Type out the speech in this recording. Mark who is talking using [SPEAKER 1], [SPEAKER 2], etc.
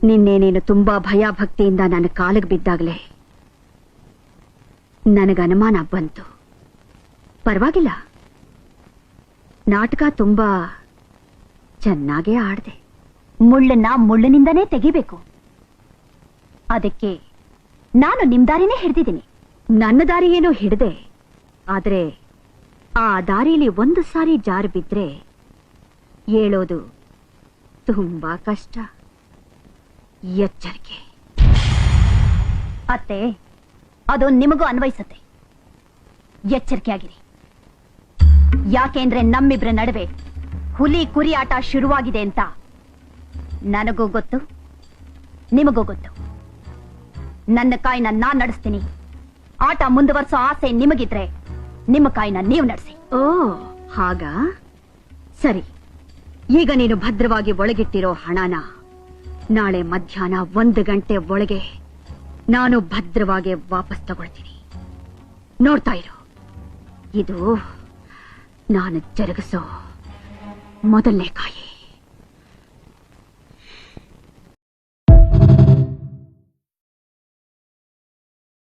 [SPEAKER 1] ನಿನ್ನೆ ನೀನು ತುಂಬಾ ಭಯ ಭಕ್ತಿಯಿಂದ ನನ್ನ ಕಾಲಿಗೆ ಬಿದ್ದಾಗಲೇ ನನಗೆ ಅನುಮಾನ ಬಂತು. ಪರವಾಗಿಲ್ಲ, ನಾಟಕ ತುಂಬಾ ಚೆನ್ನಾಗೇ ಆಡ್ದೆ.
[SPEAKER 2] ಮುಳ್ಳನ್ನ ಮುಳ್ಳಿನಿಂದನೇ ತೆಗಿಬೇಕು. ಅದಕ್ಕೆ ನಾನು ನಿಮ್ ದಾರಿನೇ ಹಿಡ್ದಿದ್ದೀನಿ.
[SPEAKER 1] ನನ್ನ ದಾರಿ ಏನೋ ಹಿಡ್ದೆ, ಆದ್ರೆ ಆ ದಾರಿಲಿ ಒಂದು ಸಾರಿ ಜಾರು ಬಿದ್ರೆ ಹೇಳೋದು ತುಂಬಾ ಕಷ್ಟ. ಎಚ್ಚರಿಕೆ.
[SPEAKER 2] ಅತ್ತೆ, ಅದು ನಿಮಗೂ ಅನ್ವಯಿಸತ್ತೆ. ಎಚ್ಚರಿಕೆ ಆಗಿರಿ. ಯಾಕೆಂದ್ರೆ ನಮ್ಮಿಬ್ರ ನಡುವೆ ಹುಲಿ ಕುರಿ ಆಟ ಶುರುವಾಗಿದೆ ಅಂತ ನನಗೂ ಗೊತ್ತು, ನಿಮಗೂ ಗೊತ್ತು. ನನ್ನ ಕಾಯಿನ ನಾನ್ ನಡೆಸ್ತೀನಿ. ಆಟ ಮುಂದುವರ್ಸೋ ಆಸೆ ನಿಮಗಿದ್ರೆ ನಿಮ್ಮ ಕಾಯಿನ ನೀವು ನಡೆಸಿ.
[SPEAKER 1] ಓ ಹಾಗ ಸರಿ. ಈಗ ನೀನು ಭದ್ರವಾಗಿ ಒಳಗಿಟ್ಟಿರೋ ಹಣನ ನಾಳೆ ಮಧ್ಯಾಹ್ನ 1 ಗಂಟೆ ಒಳಗೆ ನಾನು ಭದ್ರವಾಗಿ ವಾಪಸ್ ತಗೊಳ್ತೀನಿ. ನೋಡ್ತಾ ಇರು, ಇದು ನಾನು ಜರುಗಿಸೋ ಮೊದಲನೇ ಕಾಯಿ.